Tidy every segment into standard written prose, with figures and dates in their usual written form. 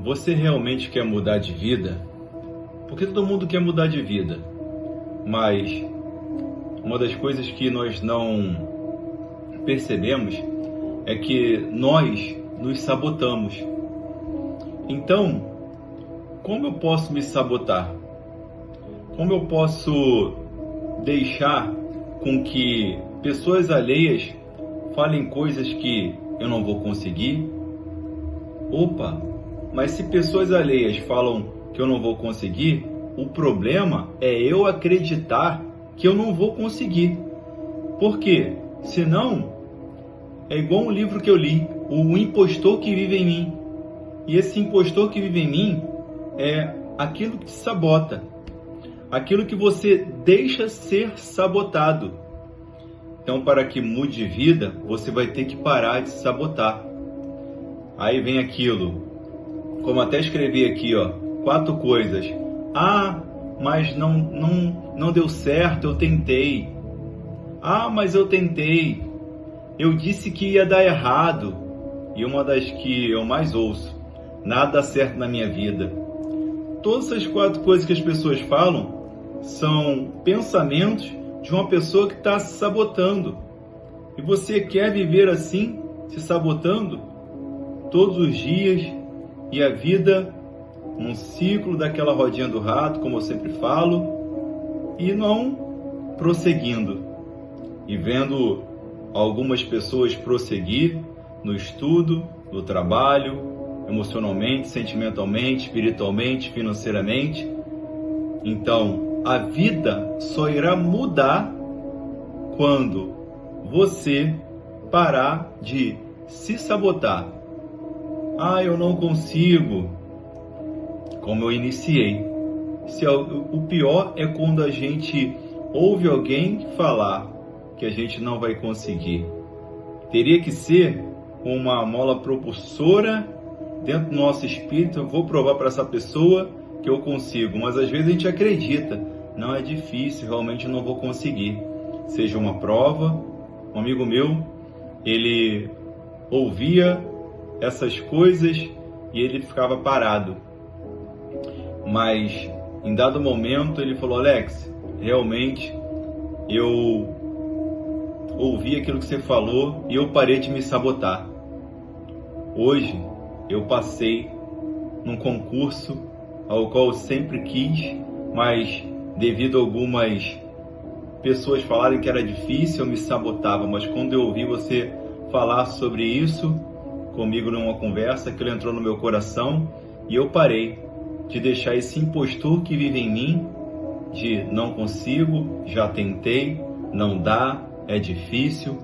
Você realmente quer mudar de vida? Porque todo mundo quer mudar de vida, mas uma das coisas que nós não percebemos é que nós nos sabotamos. Então, como eu posso me sabotar? Como eu posso deixar com que pessoas alheias falem coisas que eu não vou conseguir? Opa, mas se pessoas alheias falam que eu não vou conseguir, o problema é eu acreditar que eu não vou conseguir. Por quê? Senão, é igual um livro que eu li, O Impostor que Vive em Mim. E esse impostor que vive em mim é aquilo que te sabota, aquilo que você deixa ser sabotado. Então, para que mude de vida, você vai ter que parar de se sabotar. Aí vem aquilo, como até escrevi aqui, 4 coisas. Ah, mas não deu certo, eu tentei. Ah, mas eu tentei. Eu disse que ia dar errado. E uma das que eu mais ouço: nada dá certo na minha vida. Todas essas 4 coisas que as pessoas falam são pensamentos de uma pessoa que está se sabotando. E você quer viver assim, se sabotando, todos os dias, e a vida num ciclo daquela rodinha do rato, como eu sempre falo, e não prosseguindo. E vendo algumas pessoas prosseguir no estudo, no trabalho, emocionalmente, sentimentalmente, espiritualmente, financeiramente. Então, a vida só irá mudar quando você parar de se sabotar. Ah, eu não consigo. Como eu iniciei. O pior é quando a gente ouve alguém falar que a gente não vai conseguir. Teria que ser uma mola propulsora dentro do nosso espírito. Eu vou provar para essa pessoa que eu consigo. Mas às vezes a gente acredita. Não, é difícil, realmente eu não vou conseguir. Seja uma prova. Um amigo meu, ele ouvia essas coisas e ele ficava parado. Mas em dado momento ele falou: Alex, realmente eu ouvi aquilo que você falou e eu parei de me sabotar. Hoje eu passei num concurso ao qual eu sempre quis, mas devido a algumas pessoas falarem que era difícil, eu me sabotava. Mas quando eu ouvi você falar sobre isso comigo numa conversa, aquilo entrou no meu coração e eu parei de deixar esse impostor que vive em mim, de não consigo, já tentei, não dá, é difícil.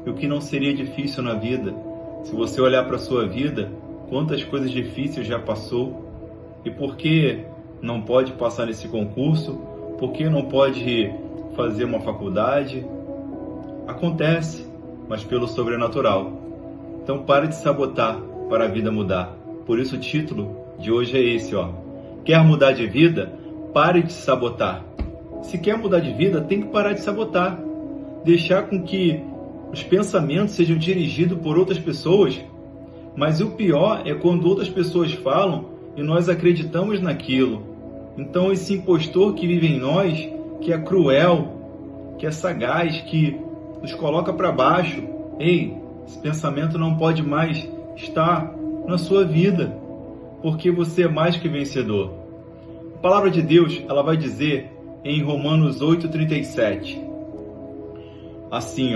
E o que não seria difícil na vida? Se você olhar para a sua vida, quantas coisas difíceis já passou? E por que não pode passar nesse concurso? Por que não pode fazer uma faculdade? Acontece, mas pelo sobrenatural. Então pare de sabotar para a vida mudar. Por isso o título de hoje é esse, Quer mudar de vida? Pare de sabotar. Se quer mudar de vida, tem que parar de sabotar. Deixar com que os pensamentos sejam dirigidos por outras pessoas. Mas o pior é quando outras pessoas falam e nós acreditamos naquilo. Então esse impostor que vive em nós, que é cruel, que é sagaz, que nos coloca para baixo. Ei, esse pensamento não pode mais estar na sua vida, porque você é mais que vencedor. A palavra de Deus, ela vai dizer em Romanos 8:37, assim,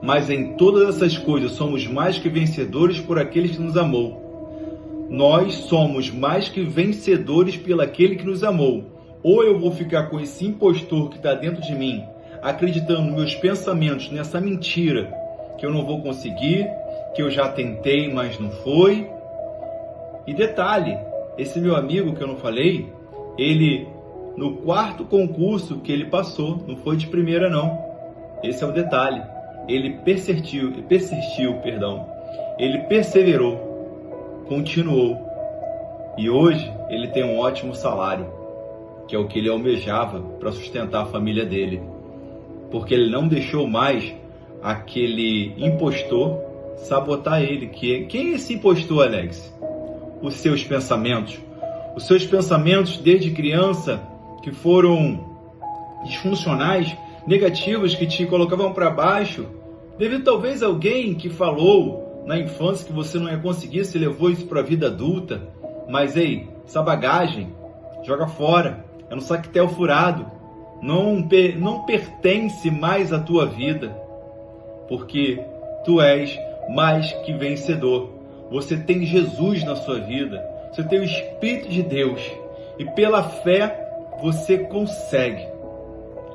mas em todas essas coisas somos mais que vencedores por aquele que nos amou. Nós somos mais que vencedores pelo aquele que nos amou. Ou eu vou ficar com esse impostor que está dentro de mim, acreditando nos meus pensamentos, nessa mentira, que eu não vou conseguir, que eu já tentei, mas não foi. E detalhe, esse meu amigo que eu não falei, ele, no 4º concurso que ele passou, não foi de primeira não. Esse é o detalhe. Ele persistiu, ele perseverou, continuou. E hoje ele tem um ótimo salário, que é o que ele almejava para sustentar a família dele. Porque ele não deixou mais aquele impostor sabotar ele. Quem é esse impostor, Alex? os seus pensamentos. Os seus pensamentos desde criança que foram disfuncionais, negativos, que te colocavam para baixo, devido talvez a alguém que falou na infância que você não ia conseguir, se levou isso para a vida adulta. Mas ei, essa bagagem, joga fora, é um saquetel furado, não pertence mais à tua vida, porque tu és mais que vencedor. Você tem Jesus na sua vida, você tem o Espírito de Deus, e pela fé você consegue.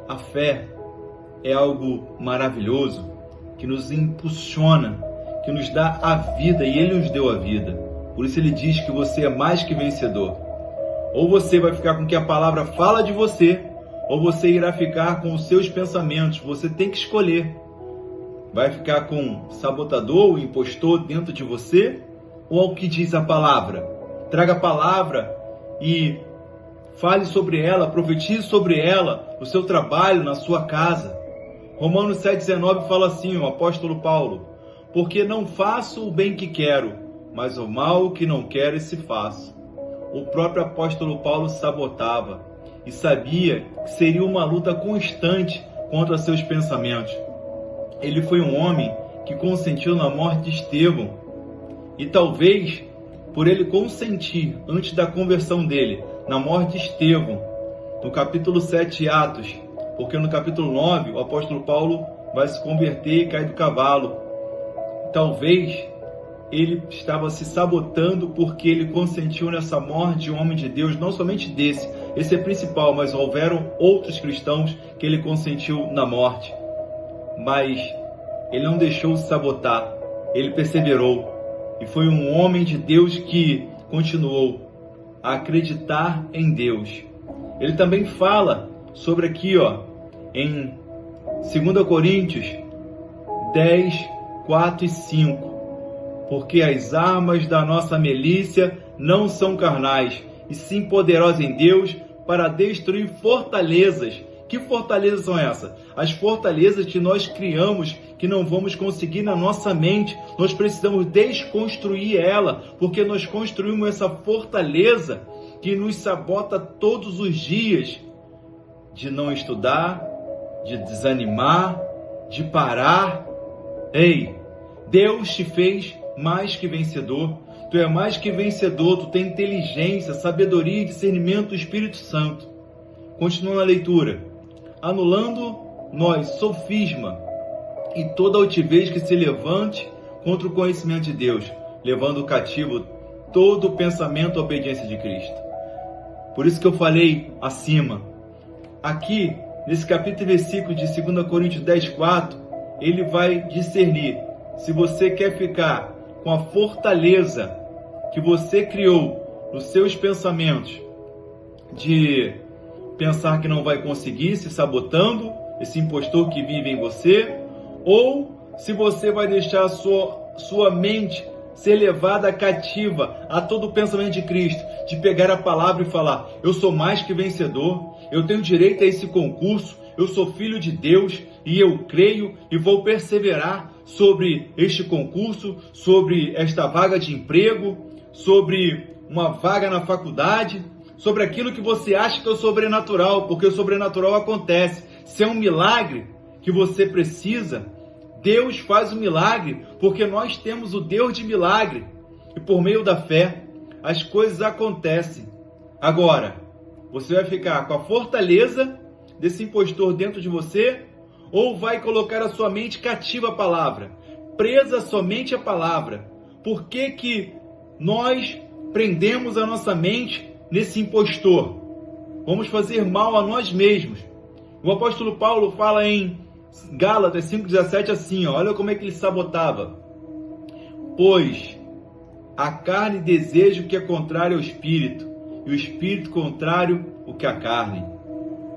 A fé é algo maravilhoso, que nos impulsiona, que nos dá a vida, e Ele nos deu a vida. Por isso Ele diz que você é mais que vencedor. Ou você vai ficar com o que a palavra fala de você, ou você irá ficar com os seus pensamentos. Você tem que escolher. Vai ficar com o sabotador, o impostor dentro de você, ou ao que diz a palavra? Traga a palavra e fale sobre ela, profetize sobre ela, no seu trabalho, na sua casa. Romanos 7,19 fala assim, o apóstolo Paulo: porque não faço o bem que quero, mas o mal que não quero esse faço. O próprio apóstolo Paulo sabotava e sabia que seria uma luta constante contra seus pensamentos. Ele foi um homem que consentiu na morte de Estevão, e talvez por ele consentir antes da conversão dele na morte de Estevão, no capítulo 7 de Atos, porque no capítulo 9 o apóstolo Paulo vai se converter e cai do cavalo. Talvez ele estava se sabotando porque ele consentiu nessa morte de um homem de Deus, não somente desse, esse é principal, mas houveram outros cristãos que ele consentiu na morte. Mas ele não deixou se sabotar, ele perseverou, e foi um homem de Deus que continuou a acreditar em Deus. Ele também fala sobre aqui, em 2 Coríntios 10, 4 e 5. Porque as armas da nossa milícia não são carnais, e sim poderosas em Deus para destruir fortalezas. Que fortalezas são essas? As fortalezas que nós criamos, que não vamos conseguir na nossa mente. Nós precisamos desconstruir ela, porque nós construímos essa fortaleza que nos sabota todos os dias, de não estudar, de desanimar, de parar. Ei, Deus te fez mais que vencedor. Tu é mais que vencedor, tu tem inteligência, sabedoria e discernimento do Espírito Santo. Continua a leitura. Anulando nós sofisma e toda altivez que se levante contra o conhecimento de Deus, levando cativo todo o pensamento à obediência de Cristo. Por isso que eu falei acima. Aqui, nesse capítulo e versículo de 2 Coríntios 10, 4, ele vai discernir se você quer ficar com a fortaleza que você criou nos seus pensamentos, de pensar que não vai conseguir, se sabotando, esse impostor que vive em você, ou se você vai deixar a sua mente ser levada cativa a todo o pensamento de Cristo, de pegar a palavra e falar: eu sou mais que vencedor, eu tenho direito a esse concurso, eu sou filho de Deus e eu creio e vou perseverar sobre este concurso, sobre esta vaga de emprego, sobre uma vaga na faculdade, sobre aquilo que você acha que é o sobrenatural, porque o sobrenatural acontece. Se é um milagre que você precisa, Deus faz o milagre, porque nós temos o Deus de milagre. E por meio da fé, as coisas acontecem. Agora, você vai ficar com a fortaleza desse impostor dentro de você, ou vai colocar a sua mente cativa à palavra, presa somente à palavra? Por que que nós prendemos a nossa mente nesse impostor? Vamos fazer mal a nós mesmos. O apóstolo Paulo fala em Gálatas 5,17 assim, olha como é que ele sabotava. Pois a carne deseja o que é contrário ao espírito, e o espírito contrário o que a carne.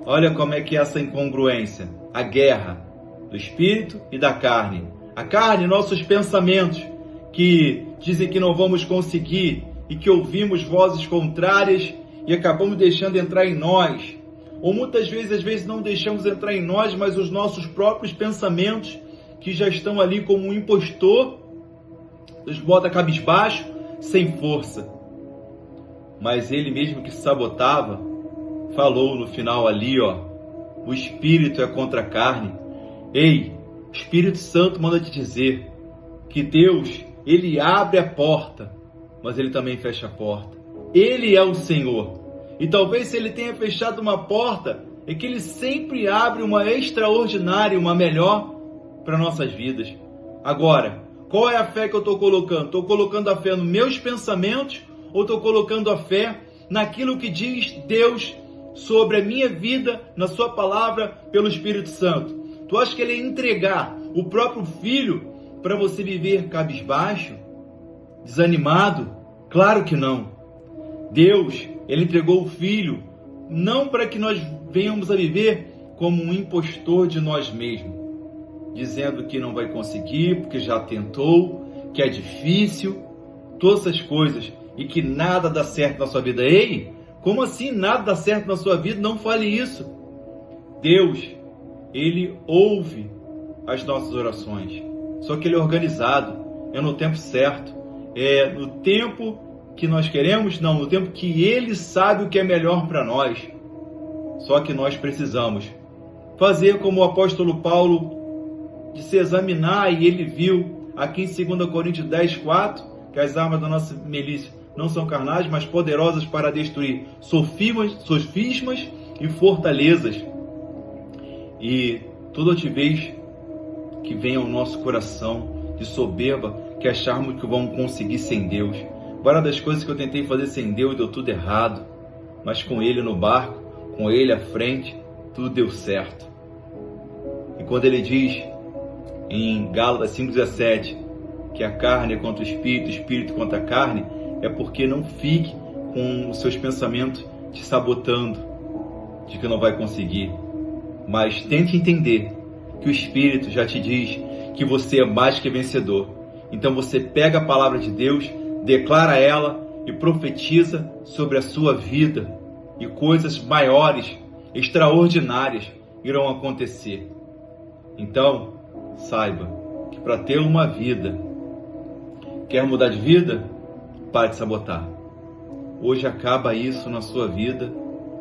Olha como é que é essa incongruência, a guerra do espírito e da carne. A carne, nossos pensamentos, que dizem que não vamos conseguir, e que ouvimos vozes contrárias e acabamos deixando entrar em nós. Ou muitas vezes, às vezes não deixamos entrar em nós, mas os nossos próprios pensamentos, que já estão ali como um impostor, nos bota cabisbaixo, sem força. mas ele mesmo que sabotava, falou no final ali, o espírito é contra a carne. Ei, o Espírito Santo manda te dizer que Deus, ele abre a porta, mas ele também fecha a porta. Ele é o Senhor. E talvez se ele tenha fechado uma porta, é que ele sempre abre uma extraordinária, uma melhor para nossas vidas. Agora, qual é a fé que eu estou colocando? Estou colocando a fé nos meus pensamentos ou estou colocando a fé naquilo que diz Deus sobre a minha vida, na sua palavra, pelo Espírito Santo? Tu acha que ele ia entregar o próprio Filho para você viver cabisbaixo, desanimado? Claro que não. Deus, ele entregou o Filho não para que nós venhamos a viver como um impostor de nós mesmos, dizendo que não vai conseguir, porque já tentou, que é difícil, todas essas coisas, e que nada dá certo na sua vida. Ei, como assim nada dá certo na sua vida? Não fale isso. Deus, ele ouve as nossas orações, só que ele é organizado, é no tempo certo, é no tempo que nós queremos, não, no tempo que ele sabe o que é melhor para nós. Só que nós precisamos fazer como o apóstolo Paulo, de se examinar, e ele viu aqui em 2 Coríntios 10, 4, que as armas da nossa milícia não são carnais, mas poderosas para destruir sofismas e fortalezas. E toda altivez que vem ao nosso coração de soberba, que acharmos que vamos conseguir sem Deus. Várias das coisas que eu tentei fazer sem Deus deu tudo errado, mas com Ele no barco, com Ele à frente, tudo deu certo. E quando Ele diz em Gálatas 5,17 que a carne é contra o espírito contra a carne, é porque não fique com os seus pensamentos te sabotando de que não vai conseguir. Mas tente entender que o Espírito já te diz que você é mais que vencedor. Então você pega a palavra de Deus, declara ela e profetiza sobre a sua vida, e coisas maiores, extraordinárias irão acontecer. Então, saiba que para ter uma vida, quer mudar de vida? Pare de sabotar. Hoje acaba isso na sua vida,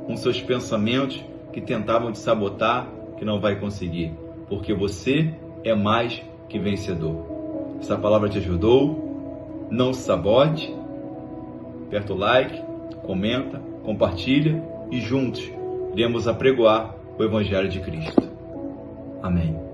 com seus pensamentos que tentavam te sabotar, que não vai conseguir, porque você é mais que vencedor. Essa palavra te ajudou? Não se sabote. Aperta o like, comenta, compartilha e juntos iremos apregoar o Evangelho de Cristo. Amém.